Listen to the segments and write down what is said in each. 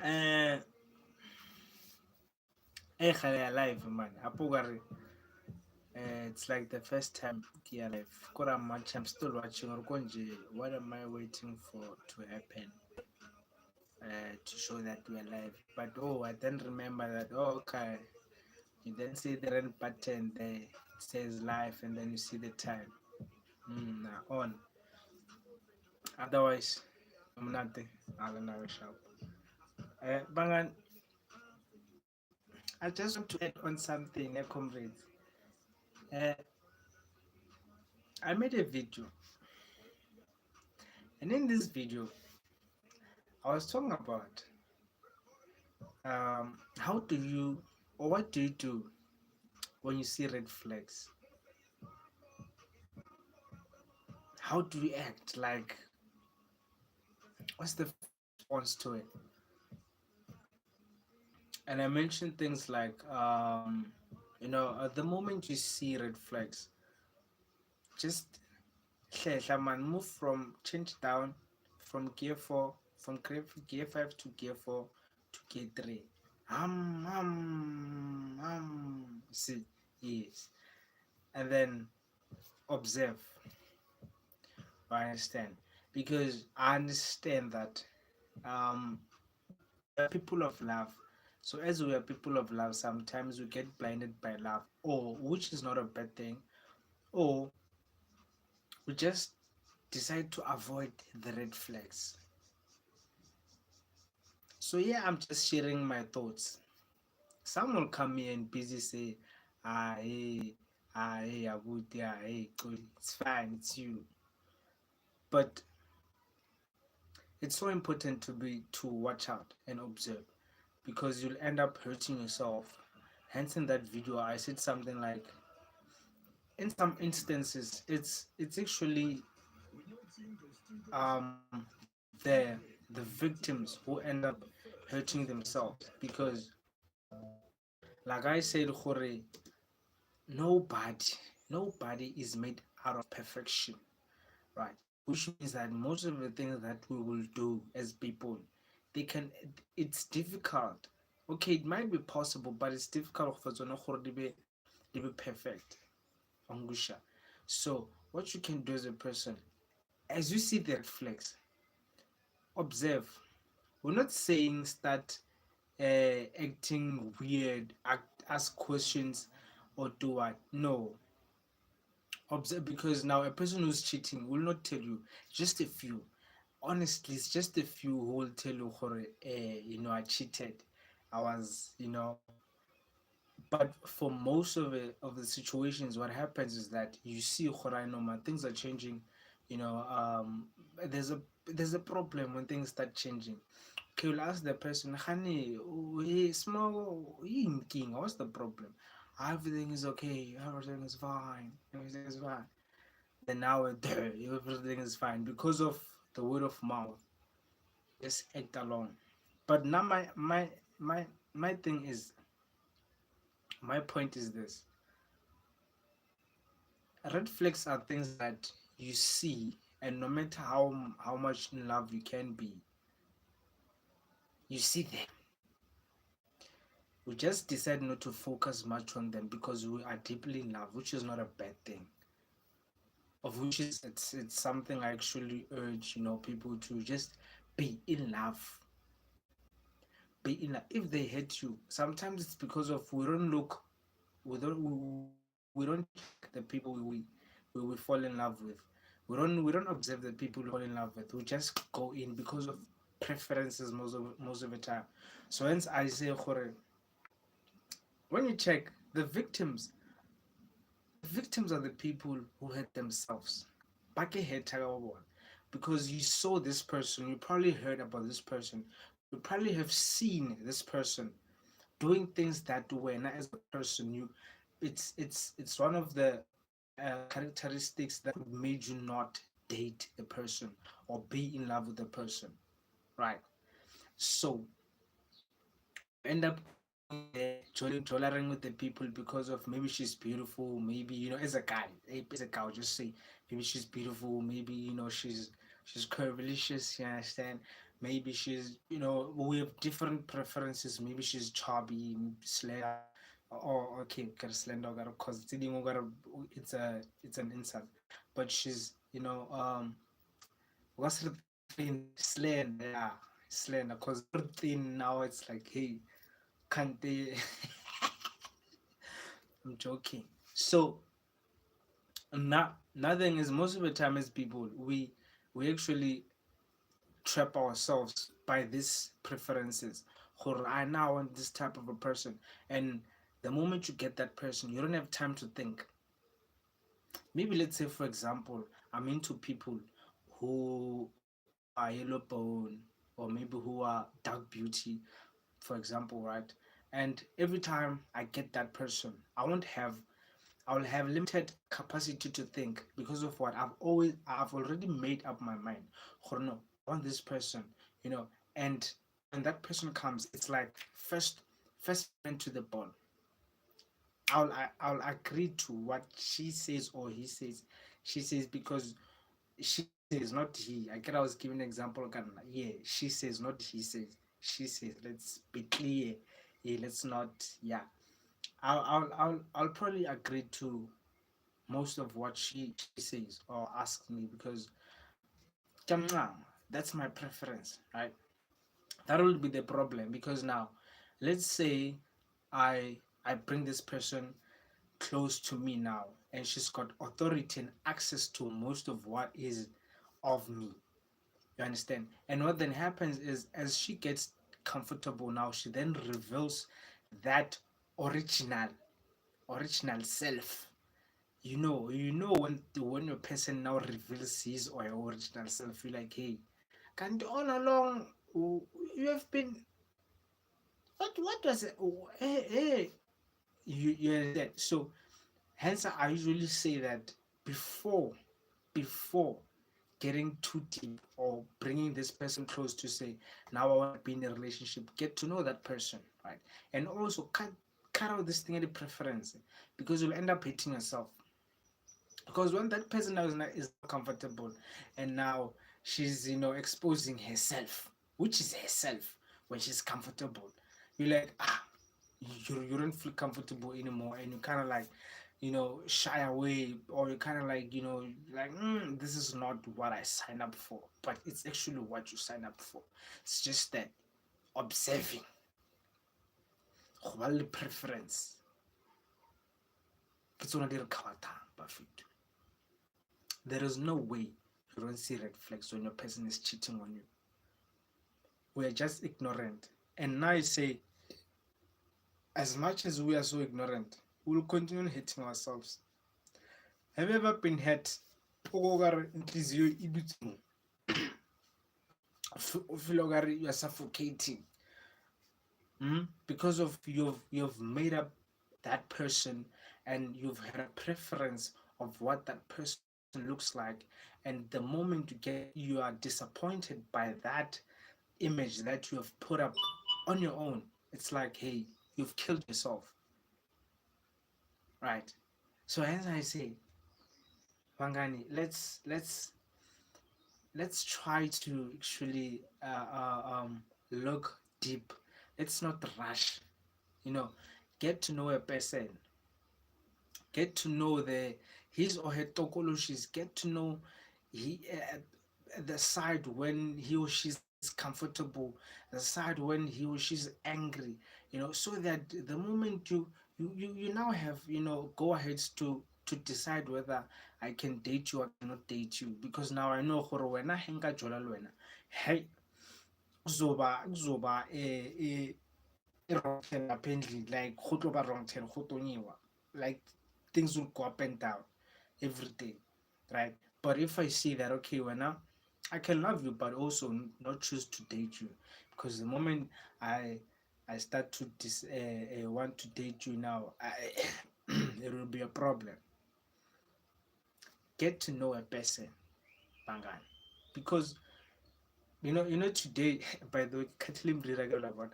Uh, alive, man. Apogari. It's like the first time here alive. Kora much. I'm still watching. Orkonje. What am I waiting for to happen? To show that we're alive. But oh, I then remember that. Oh, okay. You then see the red button there. It says live, and then you see the time. On. Otherwise, I'm nothing. I don't know. Sharp. Bangan, I just want to add on something, comrades. Uh, I made a video, and in this video, I was talking about how do you or what do you do when you see red flags? How do you act? Like, what's the first response to it? And I mentioned things like, at the moment you see red flags, just man, move from change down from gear 4, from gear 5 to gear 4 to gear 3. See, yes. And then observe. I understand. Because I understand that um, we are people of love. So as we are people of love, sometimes we get blinded by love, or which is not a bad thing, or we just decide to avoid the red flags. So yeah, I'm just sharing my thoughts. Some will come here and busy say, hey, Abutii, hey, Xoli, it's fine, it's you. But it's so important to watch out and observe because you'll end up hurting yourself. Hence, in that video, I said something like, in some instances, it's actually um the the victims who end up hurting themselves because, like I said, Hore, nobody nobody is made out of perfection, right? Which means that most of the things that we will do as people, they can it's difficult. Okay, it might be possible, but it's difficult for zona gore di be perfect. Angusha. So what you can do as a person, as you see the red flags, observe. We're not saying start acting weird, ask questions, or do what. No, observe, because now a person who's cheating will not tell you. Just a few, honestly, it's just a few who will tell you, I cheated, I was, but for most of the situations, what happens is that you see, things are changing, you know um there's a problem when things start changing. Okay, you'll ask the person, honey, small king, what's the problem? Everything is okay, everything is fine. Then now everything is fine because of the word of mouth. Just act alone. But now my thing is, my point is this: red flags are things that you see, and no matter how much in love you can be, you see them. We just decide not to focus much on them because we are deeply in love, which is not a bad thing. Of which is it's something I actually urge people to just be in love. Be in love. If they hate you, sometimes it's because of we don't check the people we fall in love with. We don't observe the people we fall in love with. We just go in because of preferences most of the time. So hence I say, when you check the victims, are the people who hurt themselves. Because you saw this person, you probably heard about this person, you probably have seen this person doing things that way. Now, as a person, it's one of the characteristics that made you not date a person or be in love with a person, right? So you end up jollering with the people because of maybe she's beautiful, maybe as a guy, I'll just say maybe she's beautiful, maybe she's curvilicious, you understand? maybe she's, we have different preferences. Maybe she's chubby, slender, or okay, slender, because it's an insult, but she's, what's the thin, slender, yeah, slender, because thin now it's like, hey, can't they? I'm joking. So nothing is, most of the time as people, we actually trap ourselves by these preferences. I now want this type of a person, and the moment you get that person, you don't have time to think. Maybe let's say, for example, I'm into people who are yellow bone, or maybe who are dark beauty, for example, right? And every time I get that person, I will have limited capacity to think, because of what I've already made up my mind. No, I want this person, you know, and when that person comes, it's like first man to the ball. I'll agree to what she says or he says. She says, because she says, not he. I was giving an example. Yeah, she says, not he says. She says. Let's be clear. Yeah, let's not. Yeah, I'll probably agree to most of what she says or asks me, because that's my preference, right? That will be the problem, because now, let's say I bring this person close to me now, and she's got authority and access to most of what is of me. You understand? And what then happens is, as she gets comfortable now, she then reveals that original original self. When your person now reveals his or her original self, you're like, hey, can't all along, you have been, what was it? Hey, you understand? So hence I usually say that before getting too deep or bringing this person close, to say, now I want to be in a relationship, get to know that person, right? And also cut out this thing at the preference, because you'll end up hating yourself. Because when that person now is not comfortable, and now she's, exposing herself, which is herself, when she's comfortable, you're like, you don't feel comfortable anymore, and you kind of like, shy away, or you kind of like, like, this is not what I signed up for, but it's actually what you signed up for. It's just that observing, go preference, ke tsona di re kgwathang bafetu. There is no way you don't see red flags when your person is cheating on you. We are just ignorant. And now I say, as much as we are so ignorant, we'll continue hating ourselves. Have you ever been hurt? You are suffocating. Because of you've made up that person, and you've had a preference of what that person looks like, and the moment you are disappointed by that image that you have put up on your own, it's like, hey, you've killed yourself, right? So as I say, Wangani, let's try to actually look deep. Let's not rush, you know get to know a person, get to know his or her tokologies, get to know he the side when he or she's comfortable, the side when he or she's angry, so that the moment you now have, go ahead to decide whether I can date you or cannot date you, because now I know gore wena he nka jola le wena, hey, kuzoba wrong turn apparently, like go tlo ba wrong turn, go tonyiwa, like things will go up and down every day, right? But if I see that, okay, well, now I can love you, but also not choose to date you, because the moment I I start to want to date you now, it will be a problem. Get to know a person, Bangan, because today. By the way, Kathleen Brira about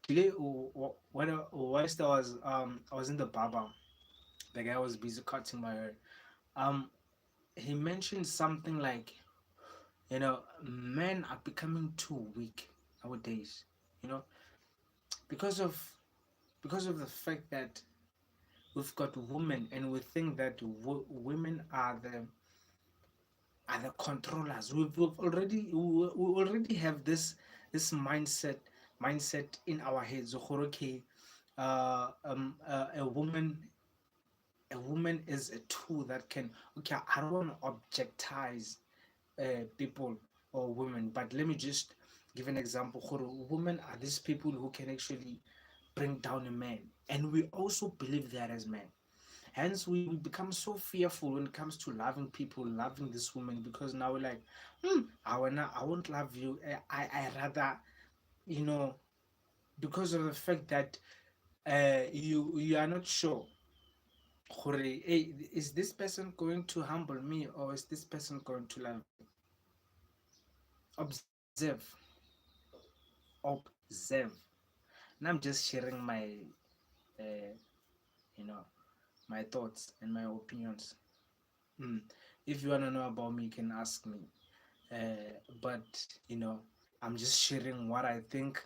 today. Whilst I was in the barber, the guy was busy cutting my hair. Um, he mentioned something like, Men are becoming too weak nowadays. You know, because of because of the fact that we've got women, and we think that women are the controllers. We already have this mindset in our heads. Okay, a woman is a tool that can. Okay, I don't want to objectize people or women, but let me just give an example. Women are these people who can actually bring down a man, and we also believe that as men. Hence, we become so fearful when it comes to loving people, loving this woman, because now we're like, I won't love you. I rather, you know, because of the fact that you are not sure. Hey, is this person going to humble me, or is this person going to love me? Observe, observe. And I'm just sharing my, uh, you know, my thoughts and my opinions. Mm. If you wanna know about me, you can ask me. But I'm just sharing what I think.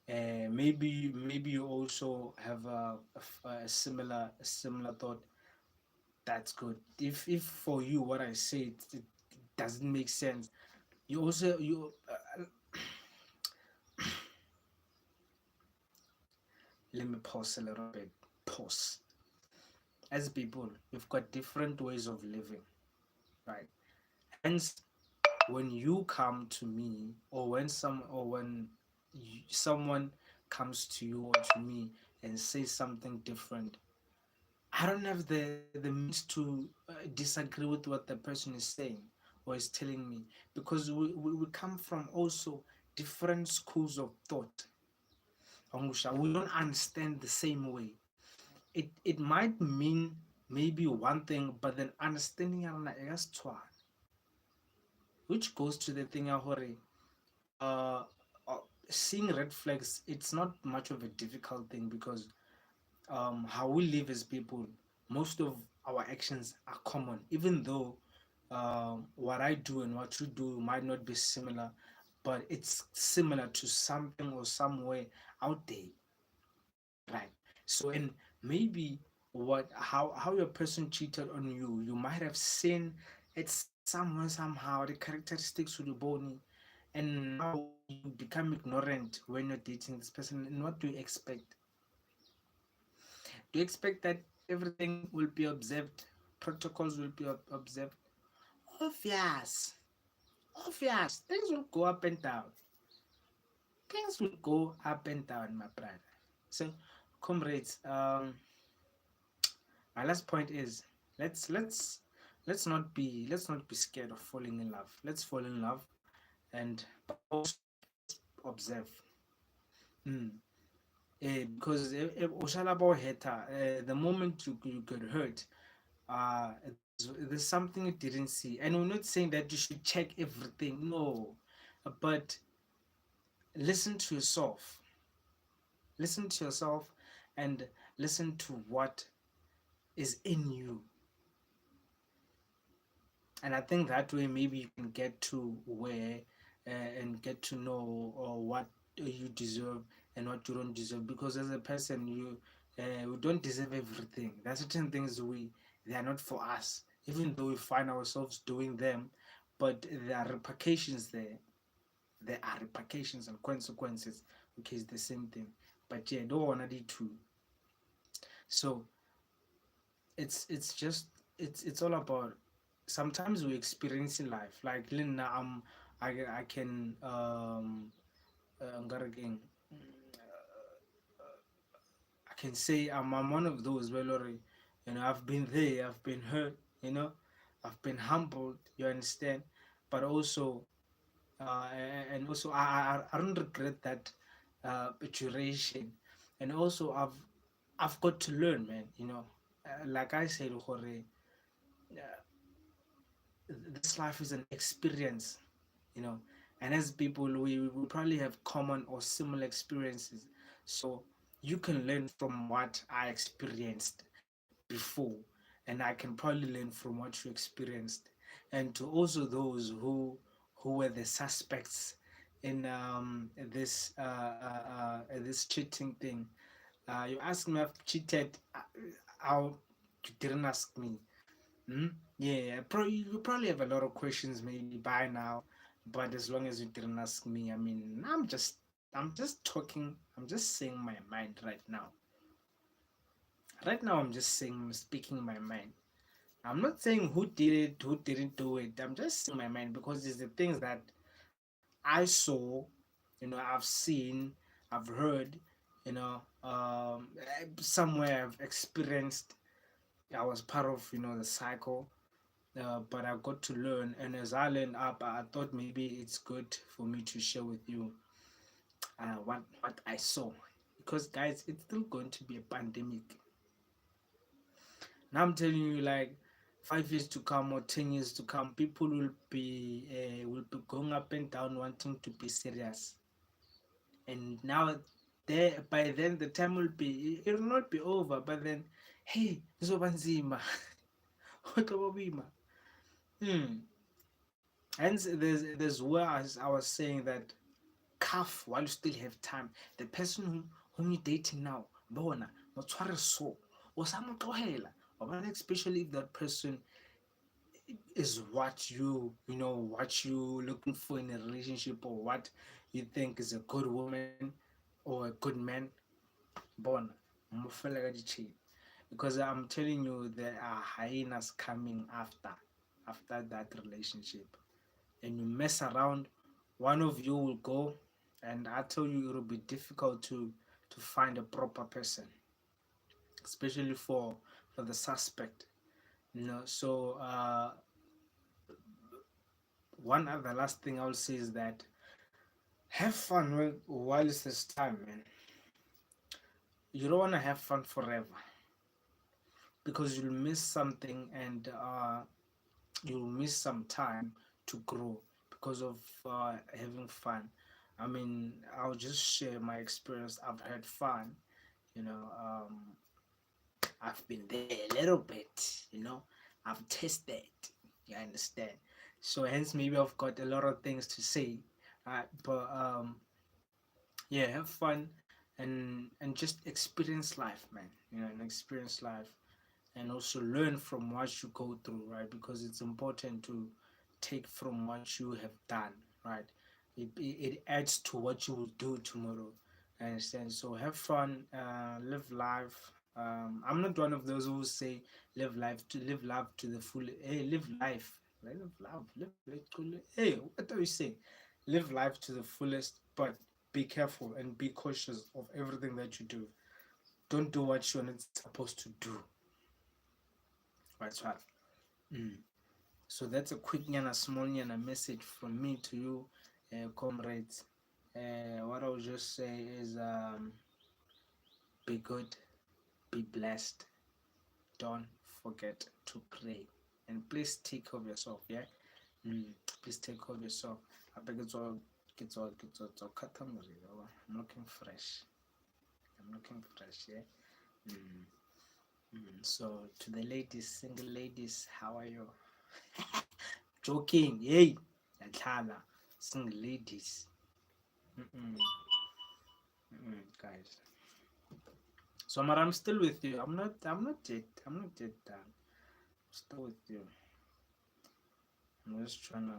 Maybe you also have a similar thought. That's good. If for you what I say it doesn't make sense, you also you let me pause a little bit. Pause. As people, we've got different ways of living, right? Hence, when you come to me, or when someone comes to you or to me and says something different, I don't have the means to disagree with what the person is saying or is telling me, because we come from also different schools of thought. Angusha, we don't understand the same way. It might mean maybe one thing, but then understanding it, which goes to the thing of uh, uh, seeing red flags. It's not much of a difficult thing, because how we live as people, most of our actions are common, even though what I do and what you do might not be similar, but it's similar to something or somewhere out there, right? So, and maybe how your person cheated on you, you might have seen it somewhere, somehow the characteristics with the bony, and now you become ignorant when you're dating this person. And what do you expect? Do you expect that everything will be observed, protocols will be observed? Obvious, obvious. Things will go up and down. Things will go up and down, my brother. So, comrades, my last point is, let's let's let's not be scared of falling in love. Let's fall in love, and but also observe. Mm. Because about the moment you get hurt, there's something you didn't see, and we're not saying that you should check everything. No, but listen to yourself. Listen to yourself, and listen to what is in you. And I think that way maybe you can get to where and get to know what you deserve and what you don't deserve. Because as a person, we don't deserve everything. There are certain things they are not for us, even though we find ourselves doing them. But there are repercussions there. There are repercussions and consequences. Okay, it's the same thing. But yeah, don't wanna do too. So it's just it's all about, sometimes we experience in life, like Lina, I can ngareng, I can say I'm one of those where I've been there, I've been hurt, I've been humbled, you understand, but also and also I don't regret that duration. And also I've got to learn, man, like I said, this life is an experience, you know and as people, we probably have common or similar experiences. So you can learn from what I experienced before, and I can probably learn from what you experienced. And to also those who were the suspects in this cheating thing. You asked me I've cheated. How you didn't ask me? Hmm? Yeah, you probably have a lot of questions maybe by now, but as long as you didn't ask me, I mean, I'm just talking. I'm just saying my mind right now. Right now, I'm just saying, speaking my mind. I'm not saying who did it, who didn't do it. I'm just saying my mind because it's the things that I saw, I've seen, I've heard, somewhere I've experienced. I was part of, the cycle, but I got to learn. And as I learned up, I thought maybe it's good for me to share with you what I saw, because guys, it's still going to be a pandemic. And I'm telling you, like 5 years to come or 10 years to come, people will be going up and down wanting to be serious. And now, there by then the time will be, it will not be over. But then, hey, zobanzima, hmm. Hence, there's where I was saying that cuff while you still have time. The person whom you're dating now, bona, motshware so, o sa mo tlohela. Especially if that person is what you looking for in a relationship, or what you think is a good woman or a good man, bona, mo fela ka ditšhila. Because I'm telling you, there are hyenas coming after that relationship, and you mess around, one of you will go, and I tell you, it will be difficult to find a proper person, especially for the suspect. So one other last thing I'll say is that have fun while it's this time, man. You don't want to have fun forever, because you'll miss something, and you'll miss some time to grow because of having fun. I mean, I'll just share my experience. I've had fun, you know. I've been there a little bit, I've tested. You understand? So hence, maybe I've got a lot of things to say, right? But yeah, have fun, and just experience life, man. And experience life, and also learn from what you go through, right? Because it's important to take from what you have done, right? It adds to what you will do tomorrow. I understand. So have fun, live life. I'm not one of those who say live life to the full. Hey, live life, live love, hey, what are you saying? Live life to the fullest, but be careful and be cautious of everything that you do. Don't do what you're not supposed to do. That's right. Mm. So that's a quick and a small and a message from me to you, comrades. What I'll just say is, be good, be blessed. Don't forget to pray, and please take care of yourself. Yeah, mm. Please take care of yourself. I beg it's all cut. I'm looking fresh. I'm looking fresh. Yeah. Mm. So to the ladies, single ladies, how are you? Joking, hey, Yatala, single ladies. Mm-mm. Mm-mm, guys. So, Amar, I'm still with you. I'm not yet done. I'm still with you. I'm just trying to.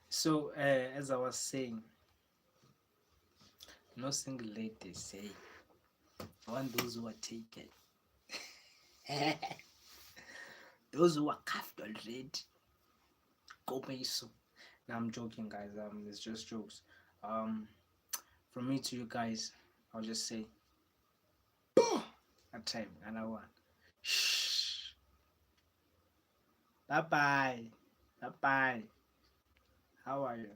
So, as I was saying, no single ladies, hey. I want those who are taken. Those who are cuffed already. Go pay so. Now I'm joking, guys. It's just jokes. Um, from me to you guys, I'll just say, a time, another one. Shh. Bye bye. Bye bye. How are you?